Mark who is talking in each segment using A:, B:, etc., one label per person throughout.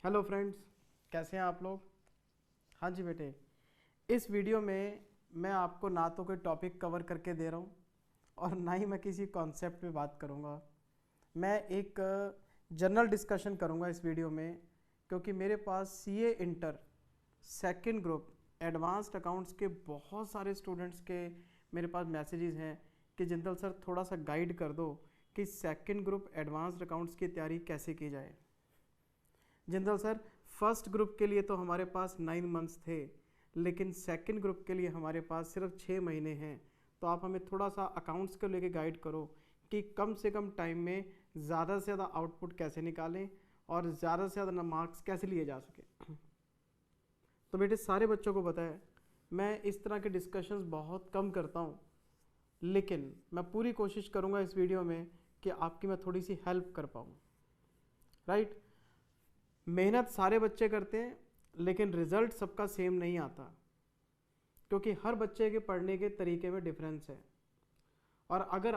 A: Hello friends, कैसे हैं आप लोग। हाँ जी बेटे, इस वीडियो में मैं आपको ना तो कोई टॉपिक कवर करके दे रहा हूँ और ना ही मैं किसी कॉन्सेप्ट पे बात करूँगा। मैं एक जनरल डिस्कशन करूँगा इस वीडियो में, क्योंकि मेरे पास CA inter second group advanced accounts के बहुत सारे स्टूडेंट्स के मेरे पास मैसेजेस हैं कि जिंदल सर थोड़ा सा गाइड कर दो कि सेकंड ग्रुप एडवांस्ड अकाउंट्स की तैयारी कैसे की जाए। जिंदल सर, फर्स्ट ग्रुप के लिए तो हमारे पास 9 मंथ्स थे, लेकिन सेकंड ग्रुप के लिए हमारे पास सिर्फ 6 महीने हैं। तो आप हमें थोड़ा सा अकाउंट्स को लेके गाइड करो कि कम से कम टाइम में ज़्यादा से ज़्यादा आउटपुट कैसे निकालें और ज़्यादा से ज़्यादा मार्क्स कैसे लिए जा सके। तो बेटे, सारे बच्चों को पता है मैं इस तरह के डिस्कशंस बहुत कम करता हूँ, लेकिन मैं पूरी कोशिश करूँगा इस वीडियो में कि आपकी मैं थोड़ी सी हेल्प कर पाऊँ। राइट, मेहनत सारे बच्चे करते हैं, लेकिन रिजल्ट सबका सेम नहीं आता, क्योंकि हर बच्चे के पढ़ने के तरीके में डिफरेंस है। और अगर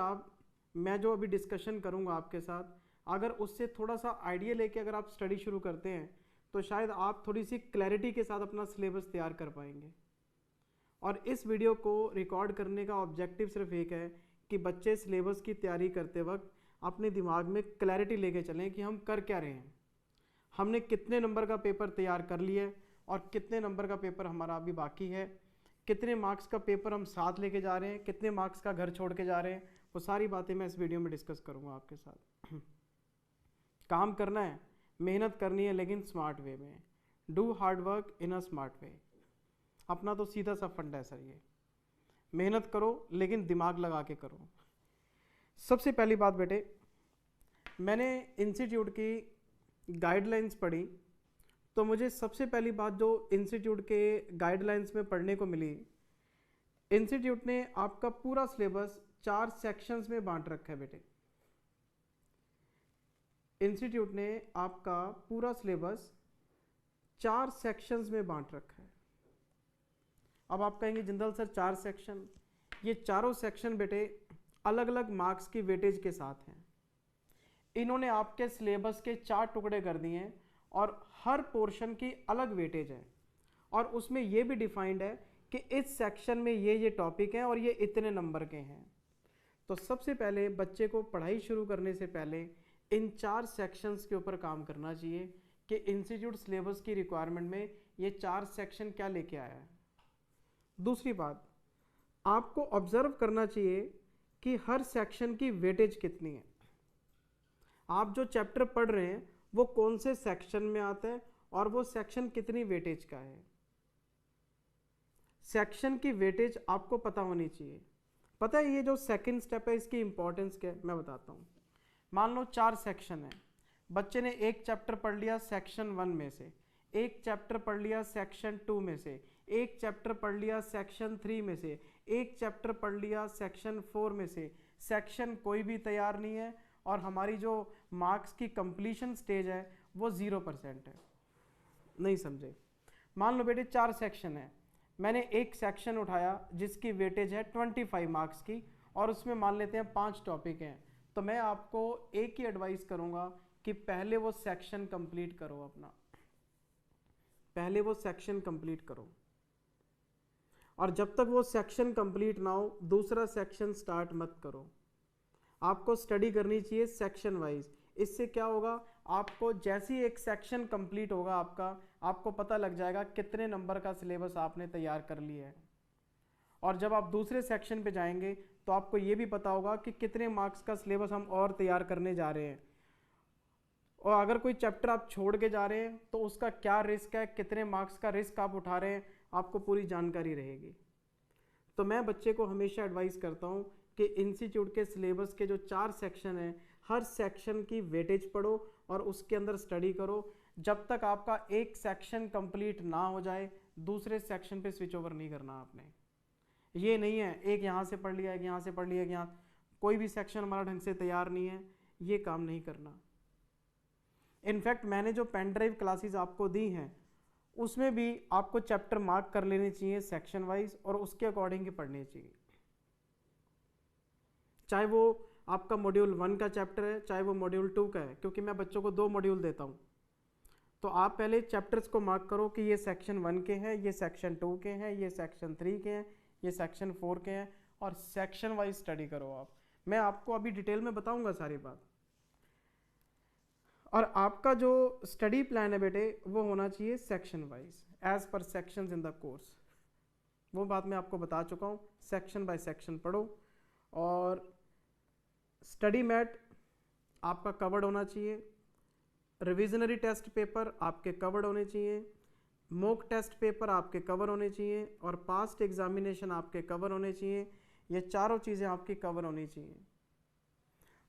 A: मैं जो अभी डिस्कशन करूंगा आपके साथ, अगर उससे थोड़ा सा आइडिया लेके अगर आप स्टडी शुरू करते हैं तो शायद आप थोड़ी सी क्लैरिटी के साथ अपना सिलेबस तैयार कर पाएंगे। और इस वीडियो को रिकॉर्ड करने का ऑब्जेक्टिव सिर्फ एक है कि बच्चे सिलेबस की तैयारी करते वक्त अपने दिमाग में क्लैरिटी लेके चलें कि हम कर क्या रहे हैं, हमने कितने नंबर का पेपर तैयार कर लिया और कितने नंबर का पेपर हमारा अभी बाकी है, कितने मार्क्स का पेपर हम साथ लेके जा रहे हैं, कितने मार्क्स का घर छोड़ के जा रहे हैं। वो सारी बातें मैं इस वीडियो में डिस्कस करूंगा आपके साथ। काम करना है, मेहनत करनी है, लेकिन स्मार्ट वे में। Do hard work in a smart way. अपना तो सीधा सा फंड है सर ये, मेहनत करो लेकिन दिमाग लगा के करो। सबसे पहली बात बेटे, मैंने इंस्टीट्यूट की गाइडलाइंस पढ़ी, तो मुझे सबसे पहली बात जो इंस्टीट्यूट के गाइडलाइंस में पढ़ने को मिली, इंस्टीट्यूट ने आपका पूरा सिलेबस 4 सेक्शंस में बांट रखा है बेटे। इंस्टीट्यूट ने आपका पूरा सिलेबस 4 सेक्शंस में बांट रखा है। अब आप कहेंगे जिंदल सर 4 सेक्शन, ये चारों सेक्शन बेटे अलग अलग मार्क्स की वेटेज के साथ हैं। इन्होंने आपके सिलेबस के 4 टुकड़े कर दिए हैं और हर पोर्शन की अलग वेटेज है, और उसमें यह भी डिफाइंड है कि इस सेक्शन में ये टॉपिक हैं और ये इतने नंबर के हैं। तो सबसे पहले बच्चे को पढ़ाई शुरू करने से पहले इन 4 सेक्शंस के ऊपर काम करना चाहिए कि इंस्टीट्यूट सिलेबस की रिक्वायरमेंट में ये 4 सेक्शन क्या लेके आया है। दूसरी बात, आपको ऑब्जर्व करना चाहिए कि हर सेक्शन की वेटेज कितनी है। आप जो चैप्टर पढ़ रहे हैं वो कौन से सेक्शन में आता है और वो सेक्शन कितनी वेटेज का है। सेक्शन की वेटेज आपको पता होनी चाहिए। पता है ये जो सेकंड स्टेप है इसकी इंपॉर्टेंस क्या है, मैं बताता हूँ। मान लो 4 सेक्शन है, बच्चे ने एक चैप्टर पढ़ लिया सेक्शन 1 में से, एक चैप्टर पढ़ लिया सेक्शन 2 में से, एक चैप्टर पढ़ लिया सेक्शन 3 में से, एक चैप्टर पढ़ लिया सेक्शन 4 में से। सेक्शन कोई भी तैयार नहीं है और हमारी जो मार्क्स की कंप्लीशन स्टेज है वो 0% है। नहीं समझे? मान लो बेटे 4 सेक्शन है, मैंने एक सेक्शन उठाया जिसकी वेटेज है 25 मार्क्स की, और उसमें मान लेते हैं 5 टॉपिक हैं। तो मैं आपको एक ही एडवाइस करूंगा कि पहले वो सेक्शन कंप्लीट करो अपना, पहले वो सेक्शन कंप्लीट करो, और जब तक वो सेक्शन कंप्लीट ना हो दूसरा सेक्शन स्टार्ट मत करो। आपको स्टडी करनी चाहिए सेक्शन वाइज। इससे क्या होगा, आपको जैसे ही एक सेक्शन कंप्लीट होगा आपको पता लग जाएगा कितने नंबर का सिलेबस आपने तैयार कर लिया है, और जब आप दूसरे सेक्शन पे जाएंगे तो आपको ये भी पता होगा कि कितने मार्क्स का सिलेबस हम और तैयार करने जा रहे हैं, और अगर कोई चैप्टर आप छोड़ के जा रहे हैं तो उसका क्या रिस्क है, कितने मार्क्स का रिस्क आप उठा रहे हैं, आपको पूरी जानकारी रहेगी। तो मैं बच्चे को हमेशा एडवाइस करता हूँ कि इंस्टीट्यूट के सिलेबस के जो 4 सेक्शन हैं, हर सेक्शन की वेटेज पढ़ो और उसके अंदर स्टडी करो। जब तक आपका एक सेक्शन कंप्लीट ना हो जाए दूसरे सेक्शन पे स्विच ओवर नहीं करना आपने। ये नहीं है एक यहाँ से पढ़ लिया, एक यहाँ से पढ़ लिया, एक यहाँ, कोई भी सेक्शन हमारा ढंग से तैयार नहीं है, ये काम नहीं करना। इनफैक्ट मैंने जो पेन ड्राइव क्लासेस आपको दी हैं उसमें भी आपको चैप्टर मार्क कर लेने चाहिए सेक्शन वाइज और उसके अकॉर्डिंग ही पढ़ने चाहिए। चाहे वो आपका मॉड्यूल 1 का चैप्टर है चाहे वो मॉड्यूल 2 का है, क्योंकि मैं बच्चों को 2 मॉड्यूल देता हूँ। तो आप पहले चैप्टर्स को मार्क करो कि ये सेक्शन 1 के हैं, ये सेक्शन 2 के हैं, ये सेक्शन 3 के हैं, ये सेक्शन 4 के हैं, और सेक्शन वाइज स्टडी करो आप। मैं आपको अभी डिटेल में बताऊंगा सारी बात। और आपका जो स्टडी प्लान है बेटे वो होना चाहिए section wise, as per sections in the course. वो बात मैं आपको बता चुका हूँ, सेक्शन बाय सेक्शन पढ़ो। और स्टडी मैट आपका कवर्ड होना चाहिए, रिविजनरी टेस्ट पेपर आपके कवर्ड होने चाहिए, मॉक टेस्ट पेपर आपके कवर होने चाहिए, और पास्ट एग्जामिनेशन आपके कवर होने चाहिए। ये चारों चीज़ें आपकी कवर होनी चाहिए।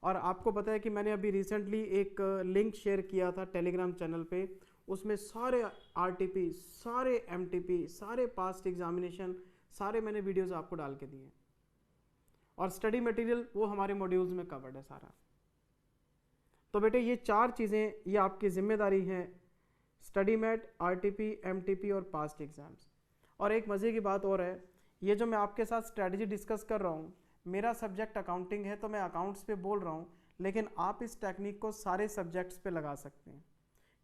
A: और आपको पता है कि मैंने अभी रिसेंटली एक लिंक शेयर किया था टेलीग्राम चैनल पे, उसमें सारे आरटीपी, सारे एमटीपी, सारे पास्ट एग्जामिनेशन, सारे मैंने वीडियोस आपको डाल के दिए। और स्टडी मटेरियल वो हमारे मॉड्यूल्स में कवर्ड है सारा। तो बेटे ये चार चीज़ें ये आपकी जिम्मेदारी हैं, स्टडी मैट, आरटीपी, एमटीपी और पास्ट एग्जाम्स। और एक मज़े की बात और है, ये जो मैं आपके साथ स्ट्रैटेजी डिस्कस कर रहा हूँ, मेरा सब्जेक्ट अकाउंटिंग है तो मैं अकाउंट्स पे बोल रहा हूँ, लेकिन आप इस टेक्निक को सारे सब्जेक्ट्स पे लगा सकते हैं,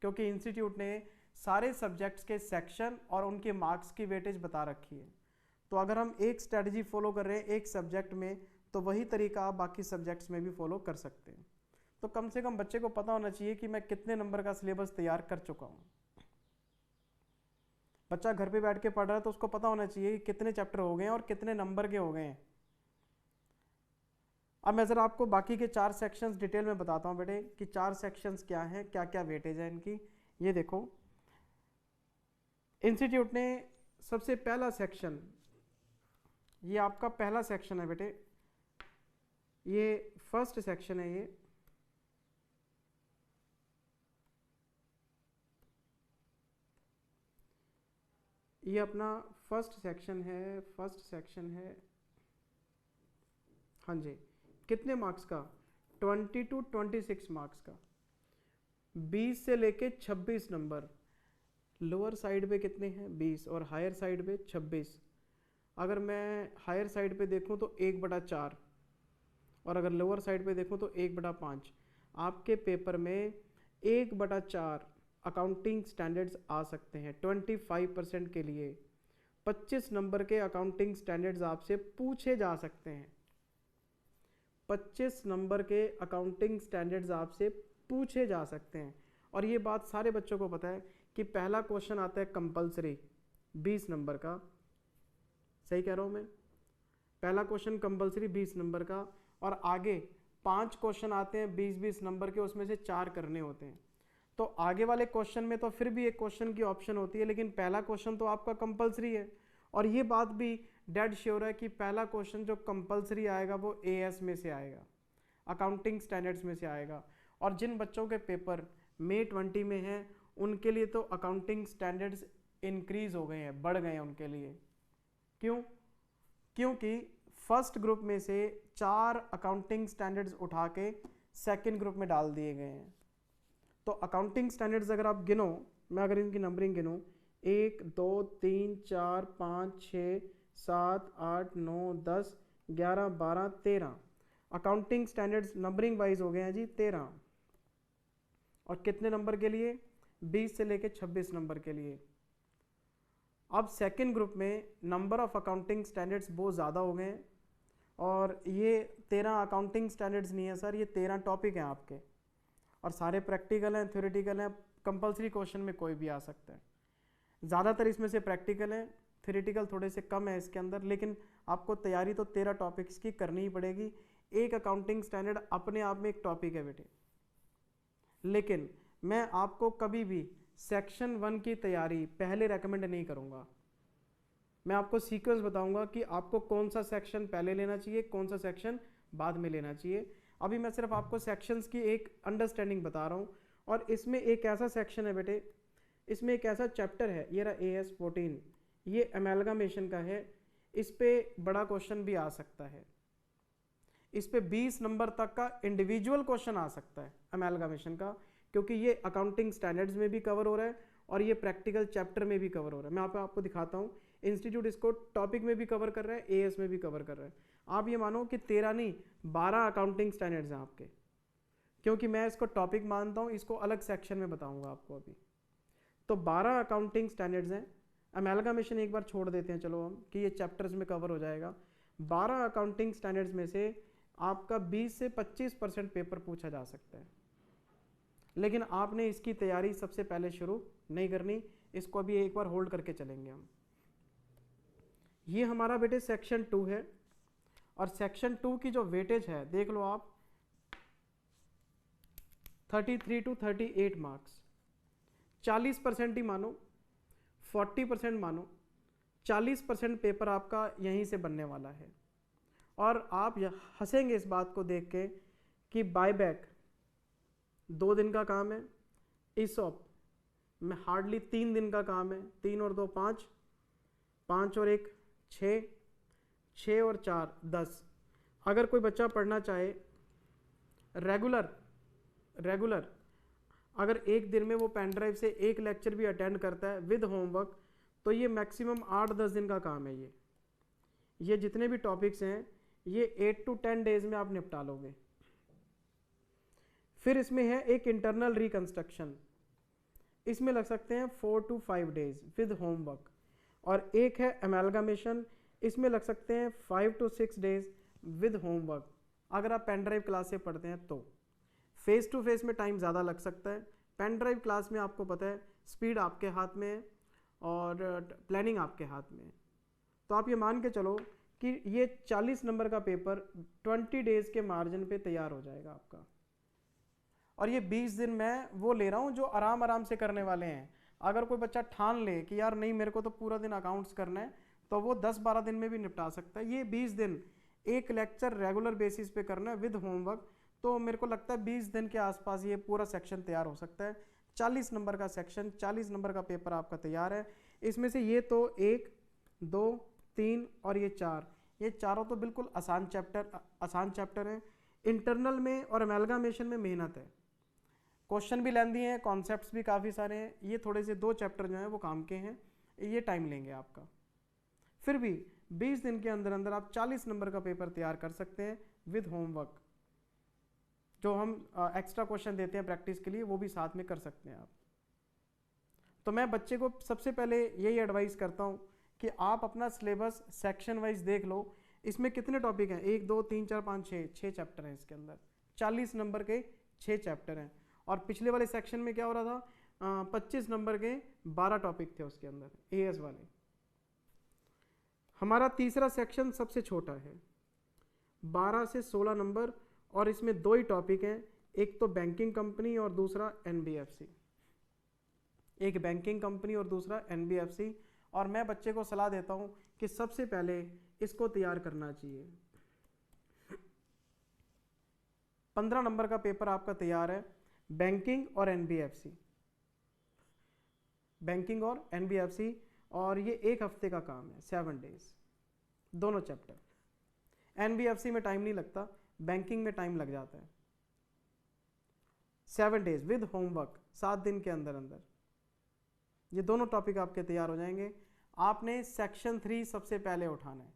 A: क्योंकि इंस्टीट्यूट ने सारे सब्जेक्ट्स के सेक्शन और उनके मार्क्स की वेटेज बता रखी है। तो अगर हम एक स्ट्रैटेजी फॉलो कर रहे हैं एक सब्जेक्ट में, तो वही तरीका आप बाकी सब्जेक्ट्स में भी फॉलो कर सकते हैं। तो कम से कम बच्चे को पता होना चाहिए कि मैं कितने नंबर का सिलेबस तैयार कर चुका हूँ। बच्चा घर पे बैठ के पढ़ रहा है तो उसको पता होना चाहिए कि कितने चैप्टर हो गए हैं और कितने नंबर के हो गए हैं। अब मैं ज़रा आपको बाकी के 4 सेक्शंस डिटेल में बताता हूँ बेटे कि 4 सेक्शंस क्या हैं, क्या क्या वेटेज है इनकी। ये देखो, इंस्टीट्यूट ने सबसे पहला सेक्शन, ये आपका पहला सेक्शन है बेटे, ये फर्स्ट सेक्शन है। ये अपना फर्स्ट सेक्शन है, फर्स्ट सेक्शन है। हाँ जी, कितने मार्क्स का? 20 to 26 मार्क्स का, 20 से लेके 26 नंबर। लोअर साइड पे कितने हैं? 20, और हायर साइड पे 26। अगर मैं हायर साइड पे देखूं तो 1/4, और अगर लोअर साइड पे देखूं तो 1/5। आपके पेपर में 1/4 अकाउंटिंग स्टैंडर्ड्स आ सकते हैं 25% के लिए। 25 नंबर के अकाउंटिंग स्टैंडर्ड्स आपसे पूछे जा सकते हैं। 25 नंबर के अकाउंटिंग स्टैंडर्ड्स आपसे पूछे जा सकते हैं। और ये बात सारे बच्चों को पता है कि पहला क्वेश्चन आता है कंपलसरी 20 नंबर का। सही कह रहा हूँ मैं? पहला क्वेश्चन कंपलसरी 20 नंबर का, और आगे 5 क्वेश्चन आते हैं 20-20 नंबर के, उसमें से 4 करने होते हैं। तो आगे वाले क्वेश्चन में तो फिर भी एक क्वेश्चन की ऑप्शन होती है, लेकिन पहला क्वेश्चन तो आपका कंपलसरी है। और ये बात भी डेड श्योर है कि पहला क्वेश्चन जो कंपलसरी आएगा वो एएस में से आएगा, अकाउंटिंग स्टैंडर्ड्स में से आएगा। और जिन बच्चों के पेपर मई 20 में हैं उनके लिए तो अकाउंटिंग स्टैंडर्ड्स इंक्रीज हो गए हैं, बढ़ गए हैं उनके लिए। क्यों? क्योंकि फर्स्ट ग्रुप में से 4 अकाउंटिंग स्टैंडर्ड्स उठा के सेकेंड ग्रुप में डाल दिए गए हैं। तो अकाउंटिंग स्टैंडर्ड्स अगर आप गिनो, मैं अगर इनकी numbering गिनूँ, 1 2 3 4 5 6 7 8 9 10 11 12 13 accounting standards numbering wise हो गए हैं जी 13। और कितने नंबर के लिए? 20 से लेके 26 नंबर के लिए। अब सेकेंड ग्रुप में नंबर ऑफ अकाउंटिंग स्टैंडर्ड्स बहुत ज़्यादा हो गए हैं, और ये 13 अकाउंटिंग स्टैंडर्ड्स नहीं है सर, ये 13 टॉपिक हैं आपके, और सारे प्रैक्टिकल हैं, थ्योरेटिकल हैं। कंपलसरी क्वेश्चन में कोई भी आ सकता है। ज़्यादातर इसमें से प्रैक्टिकल है, थ्योरेटिकल थोड़े से कम है इसके अंदर, लेकिन आपको तैयारी तो 13 टॉपिक्स की करनी ही पड़ेगी। एक अकाउंटिंग स्टैंडर्ड अपने आप में एक टॉपिक है बेटे, लेकिन मैं आपको कभी भी सेक्शन 1 की तैयारी पहले रेकमेंड नहीं करूँगा। मैं आपको सीक्वेंस बताऊंगा कि आपको कौन सा सेक्शन पहले लेना चाहिए, कौन सा सेक्शन बाद में लेना चाहिए। अभी मैं सिर्फ आपको सेक्शंस की एक अंडरस्टैंडिंग बता रहा हूँ। और इसमें एक ऐसा सेक्शन है बेटे, इसमें एक ऐसा चैप्टर है, ये रहा AS 14, ये अमेलगामेशन का है। इस पे बड़ा क्वेश्चन भी आ सकता है, इस पे 20 नंबर तक का इंडिविजुअल क्वेश्चन आ सकता है अमेलगामेशन का, क्योंकि ये अकाउंटिंग स्टैंडर्ड्स में भी कवर हो रहा है और ये प्रैक्टिकल चैप्टर में भी कवर हो रहा है। मैं आपको दिखाता हूँ, इंस्टीट्यूट इसको टॉपिक में भी कवर कर रहा है, AS में भी कवर कर रहा है। आप ये मानो कि 13 नहीं 12 अकाउंटिंग स्टैंडर्ड्स हैं आपके, क्योंकि मैं इसको टॉपिक मानता हूँ, इसको अलग सेक्शन में बताऊँगा आपको अभी। तो 12 अकाउंटिंग स्टैंडर्ड्स हैं। अमेलगामेशन एक बार छोड़ देते हैं चलो हम, कि ये चैप्टर्स में कवर हो जाएगा। 12 अकाउंटिंग स्टैंडर्ड्स में से आपका 20 से 25% पेपर पूछा जा सकता है, लेकिन आपने इसकी तैयारी सबसे पहले शुरू नहीं करनी, इसको अभी एक बार होल्ड करके चलेंगे हम। ये हमारा बेटे सेक्शन 2 है, और सेक्शन 2 की जो वेटेज है देख लो आप, 33 to 38 मार्क्स। 40% ही मानो, 40% मानो, 40% पेपर आपका यहीं से बनने वाला है। और आप हंसेंगे इस बात को देख के कि बायबैक 2 दिन का काम है, ईसॉप में हार्डली 3 दिन का काम है, 3 और 2 5, 5 और 1 6, 6 और 4 10। अगर कोई बच्चा पढ़ना चाहे रेगुलर अगर एक दिन में वो पेन ड्राइव से एक लेक्चर भी अटेंड करता है विद होमवर्क, तो ये मैक्सिमम 8-10 दिन का काम है। ये जितने भी टॉपिक्स हैं ये 8 to 10 डेज में आप निपटा लोगे। फिर इसमें है एक इंटरनल रिकंस्ट्रक्शन, इसमें लग सकते हैं 4 to 5 डेज विद होमवर्क। और एक है अमेलगामेशन, इसमें लग सकते हैं 5 to 6 डेज विद होमवर्क, अगर आप पेन ड्राइव क्लास से पढ़ते हैं तो। फेस टू फेस में टाइम ज़्यादा लग सकता है, पेन ड्राइव क्लास में आपको पता है स्पीड आपके हाथ में है और प्लानिंग आपके हाथ में है। तो आप ये मान के चलो कि ये 40 नंबर का पेपर 20 डेज के मार्जिन पे तैयार हो जाएगा आपका। और ये 20 दिन मैं वो ले रहा हूँ जो आराम से करने वाले हैं। अगर कोई बच्चा ठान ले कि यार नहीं मेरे को तो पूरा दिन अकाउंट्स करना है, तो वो 10-12 दिन में भी निपटा सकता है। ये 20 दिन एक लेक्चर रेगुलर बेसिस पे करना है विद होमवर्क, तो मेरे को लगता है 20 दिन के आसपास ये पूरा सेक्शन तैयार हो सकता है। 40 नंबर का सेक्शन, 40 नंबर का पेपर आपका तैयार है। इसमें से ये तो 1 2 3 और ये 4, ये चारों तो बिल्कुल आसान चैप्टर हैं। इंटरनल में और अमेलगामेशन में मेहनत है, क्वेश्चन भी लेंदी हैं, कॉन्सेप्ट्स भी काफ़ी सारे हैं। ये थोड़े से 2 चैप्टर जो हैं वो काम के हैं, ये टाइम लेंगे आपका। फिर भी 20 दिन के अंदर अंदर आप 40 नंबर का पेपर तैयार कर सकते हैं विद होमवर्क। जो हम एक्स्ट्रा क्वेश्चन देते हैं प्रैक्टिस के लिए, वो भी साथ में कर सकते हैं आप। तो मैं बच्चे को सबसे पहले यही एडवाइस करता हूँ कि आप अपना सिलेबस सेक्शन वाइज देख लो। इसमें कितने टॉपिक हैं? 1 2 3 4 5 6 चैप्टर हैं इसके अंदर, 40 नंबर के 6 चैप्टर हैं। और पिछले वाले सेक्शन में क्या हो रहा था, 25 नंबर के 12 टॉपिक थे उसके अंदर एएस वाले। हमारा तीसरा सेक्शन सबसे छोटा है, 12 से 16 नंबर, और इसमें 2 ही टॉपिक हैं, एक तो बैंकिंग कंपनी और दूसरा एनबीएफसी। एक बैंकिंग कंपनी और दूसरा एनबीएफसी। और मैं बच्चे को सलाह देता हूं कि सबसे पहले इसको तैयार करना चाहिए। 15 नंबर का पेपर आपका तैयार है, बैंकिंग और एनबीएफसी, बैंकिंग और एनबीएफसी, और ये 1 हफ्ते का काम है, 7 डेज, दोनों चैप्टर। एनबीएफसी में टाइम नहीं लगता, बैंकिंग में टाइम लग जाता है। 7 डेज विद होमवर्क, 7 दिन के अंदर अंदर ये दोनों टॉपिक आपके तैयार हो जाएंगे। आपने सेक्शन 3 सबसे पहले उठाना है,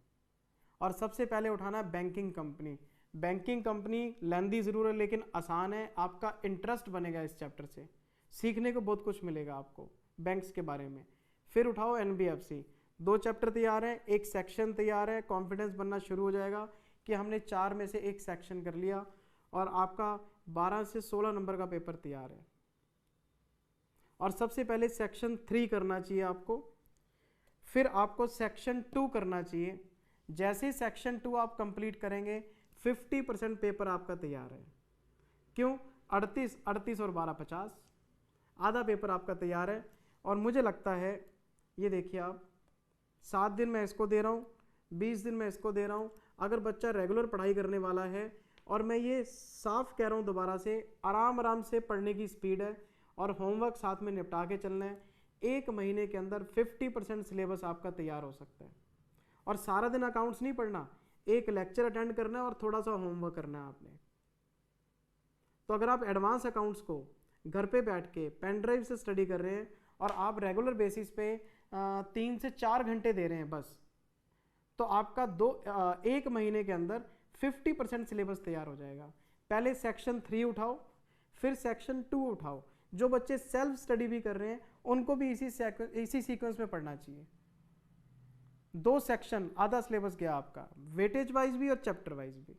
A: और सबसे पहले उठाना है बैंकिंग कंपनी। बैंकिंग कंपनी लेंदी ज़रूर है लेकिन आसान है, आपका इंटरेस्ट बनेगा इस चैप्टर से, सीखने को बहुत कुछ मिलेगा आपको बैंक्स के बारे में। फिर उठाओ एनबीएफसी, 2 चैप्टर तैयार है, 1 सेक्शन तैयार है, कॉन्फिडेंस बनना शुरू हो जाएगा कि हमने 4 में से 1 सेक्शन कर लिया, और आपका 12 से 16 नंबर का पेपर तैयार है। और सबसे पहले सेक्शन 3 करना चाहिए आपको, फिर आपको सेक्शन 2 करना चाहिए। जैसे ही सेक्शन 2 आप कंप्लीट करेंगे 50% पेपर आपका तैयार है। क्यों? 38 और 12 50, आधा पेपर आपका तैयार है। और मुझे लगता है, ये देखिए आप, 7 दिन मैं इसको दे रहा हूँ, 20 दिन मैं इसको दे रहा हूँ। अगर बच्चा रेगुलर पढ़ाई करने वाला है, और मैं ये साफ कह रहा हूँ दोबारा से, आराम से पढ़ने की स्पीड है और होमवर्क साथ में निपटा के चलना है, 1 महीने के अंदर 50% सिलेबस आपका तैयार हो सकता है। और सारा दिन अकाउंट्स नहीं पढ़ना, 1 लेक्चर अटेंड करना है और थोड़ा सा होमवर्क करना है आपने। तो अगर आप एडवांस अकाउंट्स को घर पे बैठ के पेन ड्राइव से स्टडी कर रहे हैं और आप रेगुलर बेसिस पे 3 से 4 घंटे दे रहे हैं बस, तो आपका 1 महीने के अंदर 50% सिलेबस तैयार हो जाएगा। पहले सेक्शन 3 उठाओ, फिर सेक्शन 2 उठाओ। जो बच्चे सेल्फ स्टडी भी कर रहे हैं उनको भी इसी सीक्वेंस में पढ़ना चाहिए। 2 सेक्शन, आधा सिलेबस गया आपका, वेटेज वाइज भी और चैप्टर वाइज भी।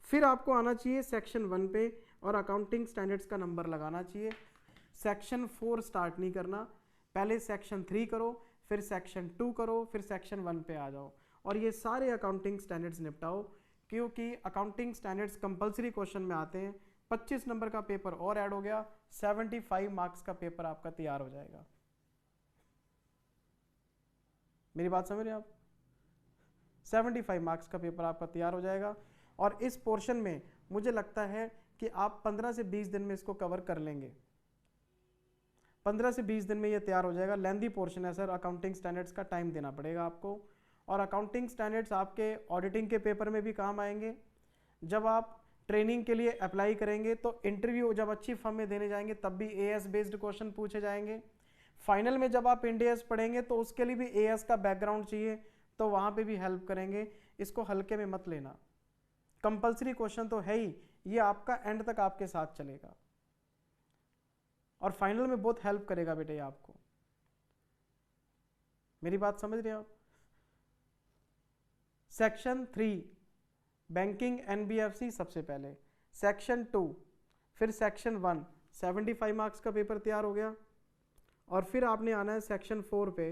A: फिर आपको आना चाहिए सेक्शन 1 पे और अकाउंटिंग स्टैंडर्ड्स का नंबर लगाना चाहिए। सेक्शन 4 स्टार्ट नहीं करना, पहले सेक्शन 3 करो, फिर सेक्शन 2 करो, फिर सेक्शन 1 पे आ जाओ और ये सारे अकाउंटिंग स्टैंडर्ड्स निपटाओ, क्योंकि अकाउंटिंग स्टैंडर्ड्स कंपलसरी क्वेश्चन में आते हैं। 25 नंबर का पेपर और ऐड हो गया, 75 मार्क्स का पेपर आपका तैयार हो जाएगा। मेरी बात समझ रहे हैं आप? 75 मार्क्स का पेपर आपका तैयार हो जाएगा और इस पोर्शन में मुझे लगता है कि आप 15 से 20 दिन में इसको कवर कर लेंगे। 15 से 20 दिन में ये तैयार हो जाएगा। लेंदी पोर्शन है सर, अकाउंटिंग स्टैंडर्ड्स का टाइम देना पड़ेगा आपको। और अकाउंटिंग स्टैंडर्ड्स आपके ऑडिटिंग के पेपर में भी काम आएंगे। जब आप ट्रेनिंग के लिए अप्लाई करेंगे तो इंटरव्यू जब अच्छी फर्म में देने जाएंगे तब भी एएस बेस्ड क्वेश्चन पूछे जाएंगे। फाइनल में जब आप इंडियस पढ़ेंगे तो उसके लिए भी एएस का बैकग्राउंड चाहिए, तो वहाँ पे भी हेल्प करेंगे। इसको हल्के में मत लेना, कंपलसरी क्वेश्चन तो है ही, ये आपका एंड तक आपके साथ चलेगा और फाइनल में बहुत हेल्प करेगा बेटे आपको। मेरी बात समझ रहे हैं आप? सेक्शन 3 बैंकिंग एनबीएफसी सबसे पहले, सेक्शन 2, फिर सेक्शन 1, 75 मार्क्स का पेपर तैयार हो गया। और फिर आपने आना है सेक्शन 4 पे,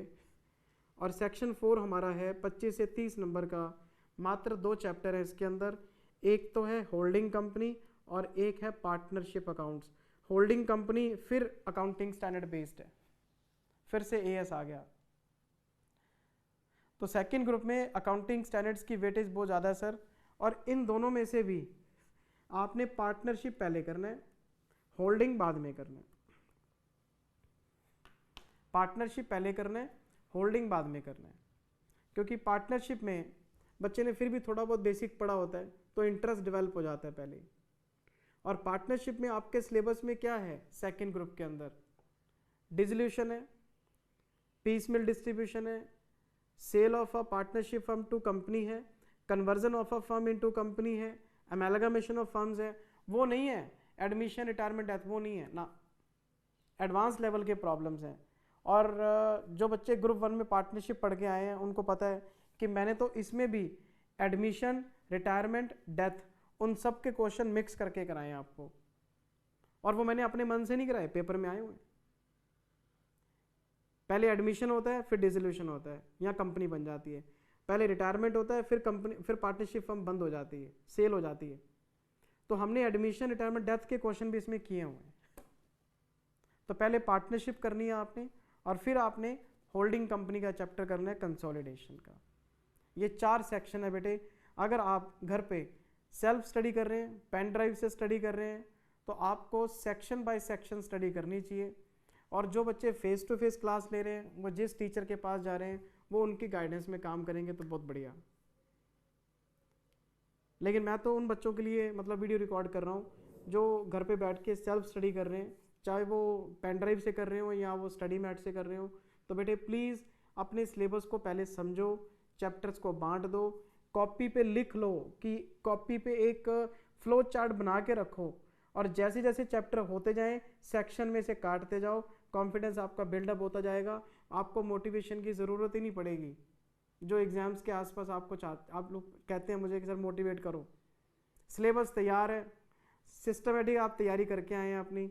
A: और सेक्शन 4 हमारा है 25 से 30 नंबर का। मात्र 2 चैप्टर है इसके अंदर, एक तो है होल्डिंग कंपनी और एक है पार्टनरशिप अकाउंट्स। होल्डिंग कंपनी फिर अकाउंटिंग स्टैंडर्ड बेस्ड है, फिर से एएस आ गया। तो सेकंड ग्रुप में अकाउंटिंग स्टैंडर्ड्स की वेटेज बहुत ज़्यादा है सर, और इन दोनों में से भी आपने पार्टनरशिप पहले करना है, होल्डिंग बाद में करना है। पार्टनरशिप पहले करना है, होल्डिंग बाद में करना है, क्योंकि पार्टनरशिप में बच्चे ने फिर भी थोड़ा बहुत बेसिक पढ़ा होता है तो इंटरेस्ट डेवलप हो जाता है पहले। और पार्टनरशिप में आपके सिलेबस में क्या है सेकंड ग्रुप के अंदर? डिसोल्यूशन है, पीस मिल डिस्ट्रीब्यूशन है, sale of a partnership firm to company है, conversion of a firm into company है, अमेलगमेशन ऑफ फर्म्स है। वो नहीं है एडमिशन, रिटायरमेंट, डेथ, वो नहीं है ना, एडवांस लेवल के प्रॉब्लम्स हैं। और जो बच्चे ग्रुप 1 में पार्टनरशिप पढ़ के आए हैं उनको पता है कि मैंने तो इसमें भी एडमिशन, रिटायरमेंट, डेथ, उन सब के क्वेश्चन मिक्स करके कराए हैं आपको, और वो मैंने अपने मन से नहीं कराए, पेपर में आए हुए। पहले एडमिशन होता है, फिर डिसोल्यूशन होता है, यहाँ कंपनी बन जाती है। पहले रिटायरमेंट होता है, फिर कंपनी, फिर पार्टनरशिप फर्म बंद हो जाती है, सेल हो जाती है। तो हमने एडमिशन, रिटायरमेंट, डेथ के क्वेश्चन भी इसमें किए हुए हैं। तो पहले पार्टनरशिप करनी है आपने, और फिर आपने होल्डिंग कंपनी का चैप्टर करना है, कंसोलिडेशन का। ये 4 सेक्शन है बेटे। अगर आप घर पे सेल्फ स्टडी कर रहे हैं, पेन ड्राइव से स्टडी कर रहे हैं, तो आपको सेक्शन बाय सेक्शन स्टडी करनी चाहिए। और जो बच्चे फेस टू फेस क्लास ले रहे हैं, वो जिस टीचर के पास जा रहे हैं वो उनकी गाइडेंस में काम करेंगे तो बहुत बढ़िया। लेकिन मैं तो उन बच्चों के लिए मतलब वीडियो रिकॉर्ड कर रहा हूँ जो घर पे बैठ के सेल्फ स्टडी कर रहे हैं, चाहे वो पेन ड्राइव से कर रहे हो या वो स्टडी मैट से कर रहे हो। तो बेटे प्लीज़ अपने सिलेबस को पहले समझो, चैप्टर्स को बांट दो, कॉपी पे लिख लो, कि कॉपी पे एक फ्लो चार्ट बना के रखो, और जैसे जैसे चैप्टर होते जाएं सेक्शन में से काटते जाओ। कॉन्फिडेंस आपका बिल्डअप होता जाएगा, आपको मोटिवेशन की ज़रूरत ही नहीं पड़ेगी। जो एग्ज़ाम्स के आसपास आप लोग कहते हैं मुझे कि सर मोटिवेट करो, सिलेबस तैयार है, सिस्टमेटिक आप तैयारी करके आए हैं अपनी।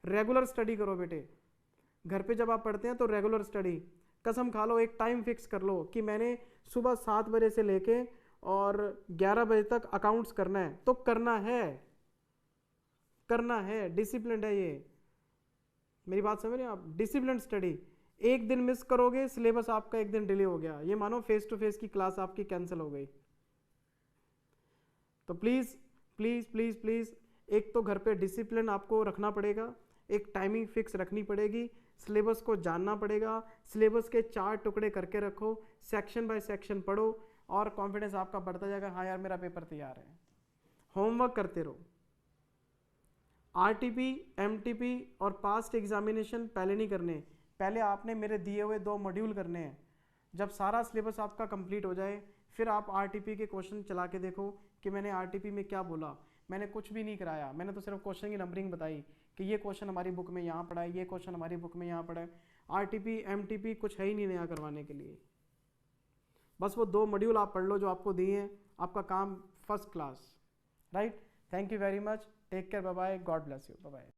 A: रेगुलर स्टडी करो बेटे, घर पे जब आप पढ़ते हैं तो रेगुलर स्टडी, कसम खा लो, एक टाइम फिक्स कर लो कि मैंने सुबह 7 बजे से लेके और 11 बजे तक अकाउंट्स करना है, तो करना है, डिसिप्लिन है ये। मेरी बात समझ रहे हैं आप? Discipline study. एक दिन मिस करोगे, सिलेबस आपका एक दिन डिले हो गया, ये मानो फेस टू फेस की क्लास आपकी कैंसिल हो गई। तो प्लीज़ प्लीज़ प्लीज़ प्लीज़, एक तो घर पे डिसिप्लिन आपको रखना पड़ेगा, एक टाइमिंग फिक्स रखनी पड़ेगी, सिलेबस को जानना पड़ेगा, सिलेबस के 4 टुकड़े करके रखो, सेक्शन बाय सेक्शन पढ़ो, और कॉन्फिडेंस आपका बढ़ता जाएगा। हाँ यार मेरा पेपर तैयार है। होमवर्क करते रहो। आरटीपी, एमटीपी और पास्ट एग्जामिनेशन पहले नहीं करने, पहले आपने मेरे दिए हुए 2 मॉड्यूल करने हैं। जब सारा सिलेबस आपका कंप्लीट हो जाए फिर आप आरटीपी के क्वेश्चन चला के देखो कि मैंने आरटीपी में क्या बोला। मैंने कुछ भी नहीं कराया, मैंने तो सिर्फ क्वेश्चन की नंबरिंग बताई कि ये क्वेश्चन हमारी बुक में यहाँ पड़ा है, ये क्वेश्चन हमारी बुक में यहाँ पड़ा है। आरटीपी एमटीपी कुछ है ही नहीं नया करवाने के लिए। बस वो 2 मॉड्यूल आप पढ़ लो जो आपको दिए हैं, आपका काम first class, right. Thank you very much, take care, bye bye, God bless you, bye bye.